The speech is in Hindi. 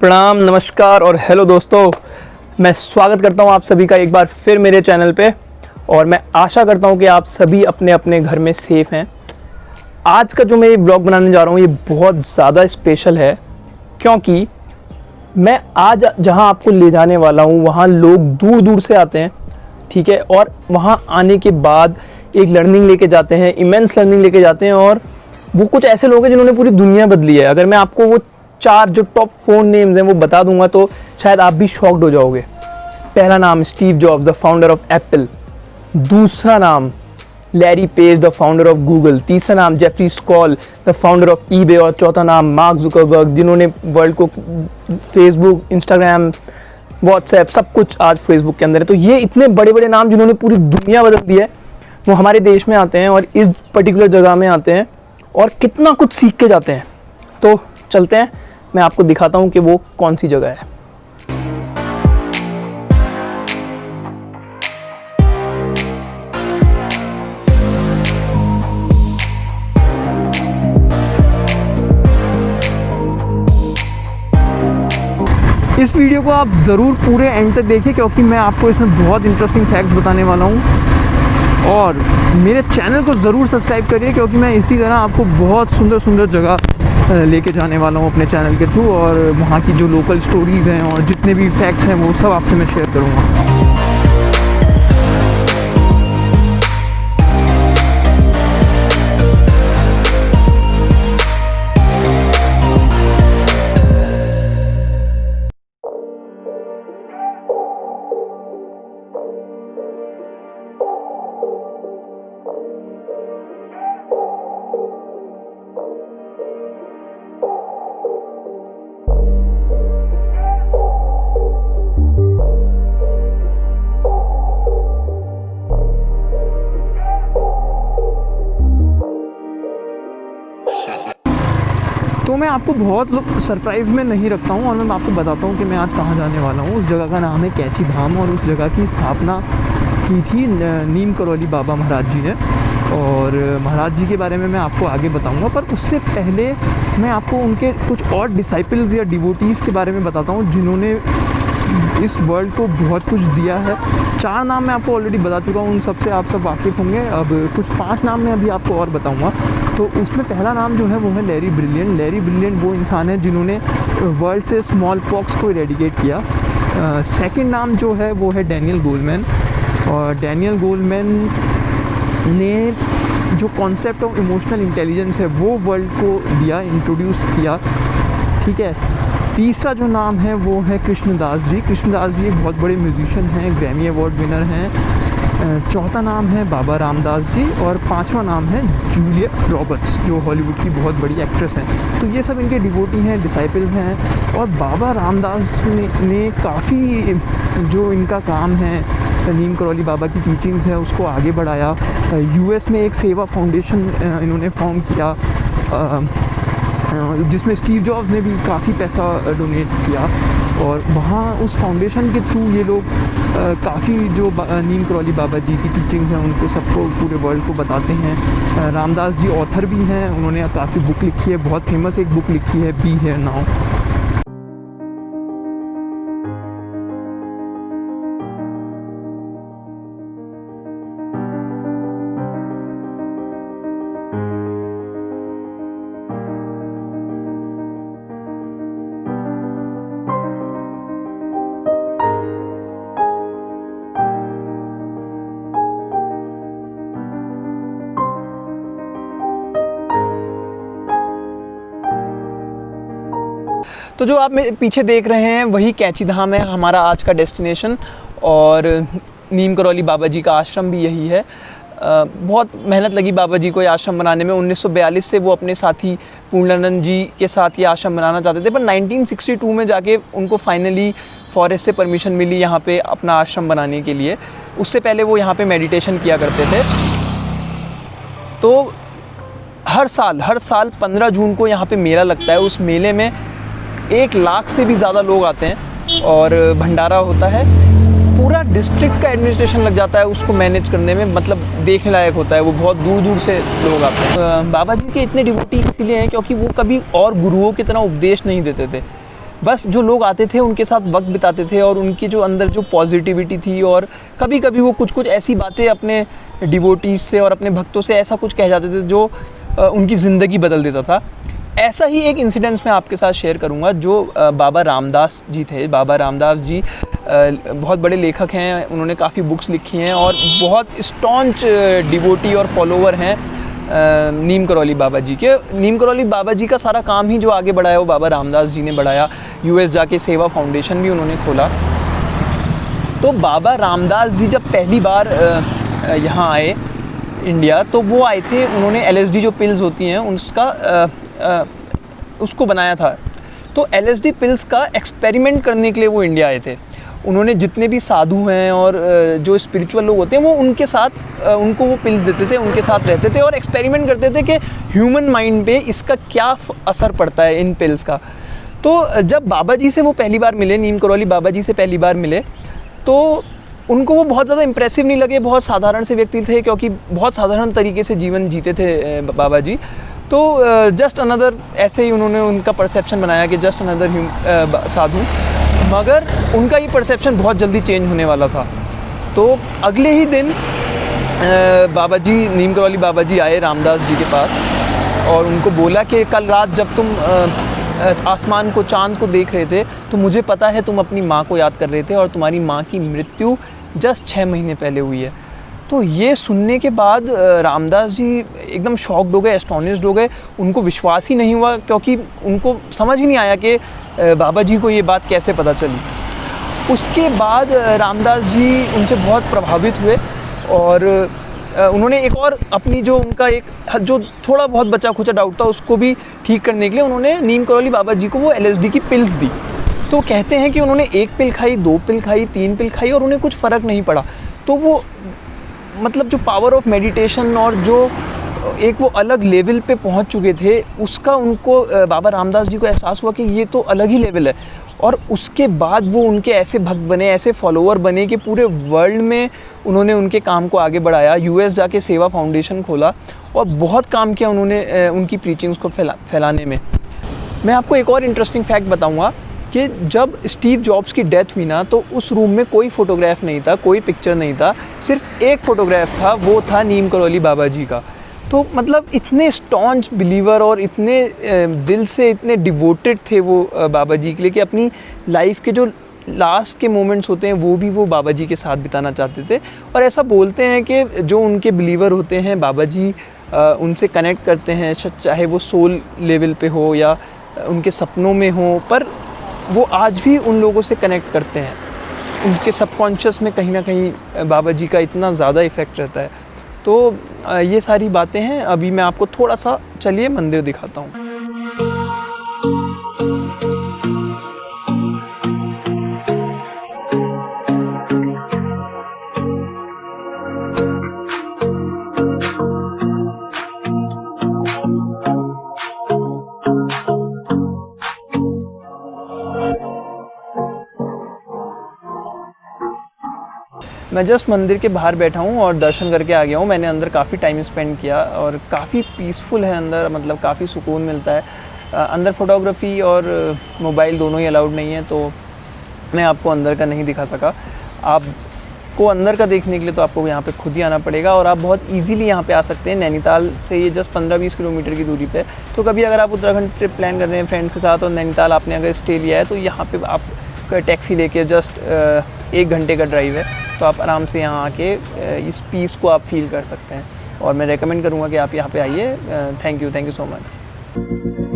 प्रणाम, नमस्कार और हेलो दोस्तों। मैं स्वागत करता हूं आप सभी का एक बार फिर मेरे चैनल पे और मैं आशा करता हूं कि आप सभी अपने अपने घर में सेफ़ हैं। आज का जो मैं ये व्लॉग बनाने जा रहा हूं ये बहुत ज़्यादा स्पेशल है क्योंकि मैं आज जहां आपको ले जाने वाला हूं वहां लोग दूर दूर से आते हैं, ठीक है, और वहां आने के बाद एक लर्निंग लेके जाते हैं, इमेंस लर्निंग लेके जाते हैं और वो कुछ ऐसे लोग हैं जिन्होंने पूरी दुनिया बदली है। अगर मैं आपको वो 4 जो टॉप 4 नेम्स हैं वो बता दूंगा तो शायद आप भी शॉक्ड हो जाओगे। पहला नाम Steve Jobs, the founder of Apple. दूसरा नाम Larry Page, the founder of Google. तीसरा नाम Jeffrey Skoll, the founder of eBay. और चौथा नाम मार्क जुकरबर्ग, जिन्होंने वर्ल्ड को फेसबुक, इंस्टाग्राम, व्हाट्सएप सब कुछ आज फेसबुक के अंदर है। तो ये इतने बड़े बड़े नाम जिन्होंने पूरी दुनिया बदल दी है वो हमारे देश में आते हैं और इस पर्टिकुलर जगह में आते हैं और कितना कुछ सीख के जाते हैं। तो चलते हैं, मैं आपको दिखाता हूं कि वो कौन सी जगह है। इस वीडियो को आप ज़रूर पूरे एंड तक देखिए क्योंकि मैं आपको इसमें बहुत इंटरेस्टिंग फैक्ट्स बताने वाला हूं। और मेरे चैनल को ज़रूर सब्सक्राइब करिए क्योंकि मैं इसी तरह आपको बहुत सुंदर सुंदर जगह लेके जाने वाला हूँ अपने चैनल के थ्रू और वहाँ की जो लोकल स्टोरीज़ हैं और जितने भी फैक्ट्स हैं वो सब आपसे मैं शेयर करूँगा। तो मैं आपको बहुत सरप्राइज़ में नहीं रखता हूँ और मैं आपको बताता हूँ कि मैं आज कहाँ जाने वाला हूँ। उस जगह का नाम है कैची धाम और उस जगह की स्थापना की थी नीम करौली बाबा महाराज जी ने। और महाराज जी के बारे में मैं आपको आगे बताऊंगा, पर उससे पहले मैं आपको उनके कुछ और डिसाइपल्स या डिवोटीज़ के बारे में बताता हूँ जिन्होंने इस वर्ल्ड को बहुत कुछ दिया है। 4 नाम मैं आपको ऑलरेडी बता चुका हूँ, उन सबसे आप सब वाकिफ़ होंगे। अब कुछ 5 नाम मैं अभी आपको और बताऊँगा। तो उसमें पहला नाम जो है वो है लैरी ब्रिलियंट। लैरी ब्रिलियंट वो इंसान है जिन्होंने वर्ल्ड से स्मॉल पॉक्स को इरेडिकेट किया। सेकंड नाम जो है वो है डैनियल गोलमैन। और डैनियल गोलमैन ने जो कॉन्सेप्ट ऑफ इमोशनल इंटेलिजेंस है वो वर्ल्ड को दिया, इंट्रोड्यूस किया, ठीक है। तीसरा जो नाम है वो है कृष्णदास जी। कृष्णदास जी एक बहुत बड़े म्यूजिशियन हैं, ग्रैमी अवार्ड विनर हैं। चौथा नाम है बाबा रामदास जी और 5वां नाम है जूलिया रॉबर्ट्स जो हॉलीवुड की बहुत बड़ी एक्ट्रेस हैं। तो ये सब इनके डिवोटी हैं, डिसाइपल्स हैं। और बाबा रामदास ने काफ़ी जो इनका काम है नीम करौली बाबा की टीचिंग्स है उसको आगे बढ़ाया। यूएस में एक सेवा फाउंडेशन इन्होंने फॉर्म किया जिसमें स्टीव जॉब्स ने भी काफ़ी पैसा डोनेट किया और वहाँ उस फाउंडेशन के थ्रू ये लोग काफ़ी जो नीम करौली बाबा जी की टीचिंग्स हैं उनको सबको पूरे वर्ल्ड को बताते हैं। रामदास जी ऑथर भी हैं, उन्होंने काफ़ी बुक लिखी है, बहुत फेमस एक बुक लिखी है बी हियर नाउ। तो जो आप मेरे पीछे देख रहे हैं वही कैची धाम है हमारा आज का डेस्टिनेशन और नीम करौली बाबा जी का आश्रम भी यही है। बहुत मेहनत लगी बाबा जी को ये आश्रम बनाने में। 1942 से वो अपने साथी पूर्णानंद जी के साथ ये आश्रम बनाना चाहते थे, पर 1962 में जाके उनको फाइनली फॉरेस्ट से परमिशन मिली यहाँ पे अपना आश्रम बनाने के लिए। उससे पहले वो यहाँ पे मेडिटेशन किया करते थे। तो हर साल 15 जून को यहाँ पे मेला लगता है। उस मेले में 1 लाख से भी ज़्यादा लोग आते हैं और भंडारा होता है। पूरा डिस्ट्रिक्ट का एडमिनिस्ट्रेशन लग जाता है उसको मैनेज करने में, मतलब देखने लायक होता है। वो बहुत दूर दूर से लोग आते हैं। बाबा जी के इतने डिवोटी इसीलिए हैं क्योंकि वो कभी और गुरुओं की तरह उपदेश नहीं देते थे। बस जो लोग आते थे उनके साथ वक्त बिताते थे, और उनकी जो अंदर जो पॉजिटिविटी थी, और कभी कभी वो कुछ कुछ ऐसी बातें अपने डिवोटीज से और अपने भक्तों से ऐसा कुछ कह जाते थे जो उनकी ज़िंदगी बदल देता था। ऐसा ही एक इंसिडेंस मैं आपके साथ शेयर करूंगा जो बाबा रामदास जी थे। बाबा रामदास जी बहुत बड़े लेखक हैं, उन्होंने काफ़ी बुक्स लिखी हैं और बहुत स्टॉन्च डिवोटी और फॉलोवर हैं नीम करौली बाबा जी के। नीम करौली बाबा जी का सारा काम ही जो आगे बढ़ाया वो बाबा रामदास जी ने बढ़ाया। यूएस जाके सेवा फाउंडेशन भी उन्होंने खोला। तो बाबा रामदास जी जब पहली बार यहाँ आए इंडिया, तो वो आए थे, उन्होंने LSD जो पिल्स होती हैं उसको बनाया था। तो LSD पिल्स का एक्सपेरिमेंट करने के लिए वो इंडिया आए थे। उन्होंने जितने भी साधु हैं और जो स्पिरिचुअल लोग होते हैं वो उनके साथ उनको वो पिल्स देते थे, उनके साथ रहते थे और एक्सपेरिमेंट करते थे कि ह्यूमन माइंड पे इसका क्या असर पड़ता है इन पिल्स का। तो जब बाबा जी से वो पहली बार मिले, नीम करौली बाबा जी से पहली बार मिले, तो उनको वो बहुत ज़्यादा इम्प्रेसिव नहीं लगे। बहुत साधारण से व्यक्ति थे, क्योंकि बहुत साधारण तरीके से जीवन जीते थे बाबा जी। तो जस्ट अनदर, ऐसे ही उन्होंने उनका परसेप्शन बनाया कि जस्ट अनदर साधु, मगर उनका ये परसेप्शन बहुत जल्दी चेंज होने वाला था। तो अगले ही दिन बाबा जी, नीम करौली बाबा जी आए रामदास जी के पास और उनको बोला कि कल रात जब तुम आसमान को, चाँद को देख रहे थे, तो मुझे पता है तुम अपनी माँ को याद कर रहे थे और तुम्हारी माँ की मृत्यु जस्ट 6 महीने पहले हुई है। तो ये सुनने के बाद रामदास जी एकदम शॉक्ड हो गए, एस्टोनिश्ड हो गए। उनको विश्वास ही नहीं हुआ, क्योंकि उनको समझ ही नहीं आया कि बाबा जी को ये बात कैसे पता चली। उसके बाद रामदास जी उनसे बहुत प्रभावित हुए और उन्होंने एक और अपनी जो उनका एक जो थोड़ा बहुत बचा खुचा डाउट था उसको भी ठीक करने के लिए उन्होंने नीम करौली बाबा जी को वो LSD की पिल्स दी। तो कहते हैं कि उन्होंने 1 पिल खाई, 2 पिल खाई, 3 पिल खाई और उन्हें कुछ फ़र्क नहीं पड़ा। तो वो मतलब जो पावर ऑफ मेडिटेशन और जो एक वो अलग लेवल पे पहुंच चुके थे, उसका उनको बाबा रामदास जी को एहसास हुआ कि ये तो अलग ही लेवल है। और उसके बाद वो उनके ऐसे भक्त बने, ऐसे फॉलोवर बने कि पूरे वर्ल्ड में उन्होंने उनके काम को आगे बढ़ाया। US जाके सेवा फाउंडेशन खोला और बहुत काम किया उन्होंने उनकी प्रीचिंग्स को फैलाने में। मैं आपको एक और इंटरेस्टिंग फैक्ट बताऊंगा कि जब स्टीव जॉब्स की डेथ हुई ना, तो उस रूम में कोई फ़ोटोग्राफ नहीं था, कोई पिक्चर नहीं था, सिर्फ एक फ़ोटोग्राफ था, वो था नीम करौली बाबा जी का। तो मतलब इतने स्टॉन्च बिलीवर और इतने दिल से इतने डिवोटेड थे वो बाबा जी के लिए कि अपनी लाइफ के जो लास्ट के मोमेंट्स होते हैं वो भी वो बाबा जी के साथ बिताना चाहते थे। और ऐसा बोलते हैं कि जो उनके बिलीवर होते हैं, बाबा जी उनसे कनेक्ट करते हैं, चाहे वो सोल लेवल पे हो या उनके सपनों में हो, पर वो आज भी उन लोगों से कनेक्ट करते हैं। उनके सबकॉन्शियस में कहीं ना कहीं बाबा जी का इतना ज़्यादा इफ़ेक्ट रहता है। तो ये सारी बातें हैं। अभी मैं आपको थोड़ा सा, चलिए, मंदिर दिखाता हूँ। मैं जस्ट मंदिर के बाहर बैठा हूँ और दर्शन करके आ गया हूँ। मैंने अंदर काफ़ी टाइम स्पेंड किया और काफ़ी पीसफुल है अंदर, मतलब काफ़ी सुकून मिलता है। अंदर फोटोग्राफी और मोबाइल दोनों ही अलाउड नहीं है, तो मैं आपको अंदर का नहीं दिखा सका। आपको अंदर का देखने के लिए तो आपको यहाँ पे खुद ही आना पड़ेगा और आप बहुत इजीली यहाँ पे आ सकते हैं। नैनीताल से ये जस्ट 15-20 किलोमीटर की दूरी पे। तो कभी अगर आप उत्तराखंड ट्रिप प्लान कर रहे हैं फ्रेंड्स के साथ और नैनीताल आपने अगर स्टे लिया है, तो यहाँ पे आप टैक्सी लेके जस्ट 1 घंटे का ड्राइव है, तो आप आराम से यहाँ आके इस पीस को आप फील कर सकते हैं। और मैं रेकमेंड करूँगा कि आप यहाँ पे आइए। Thank you so much.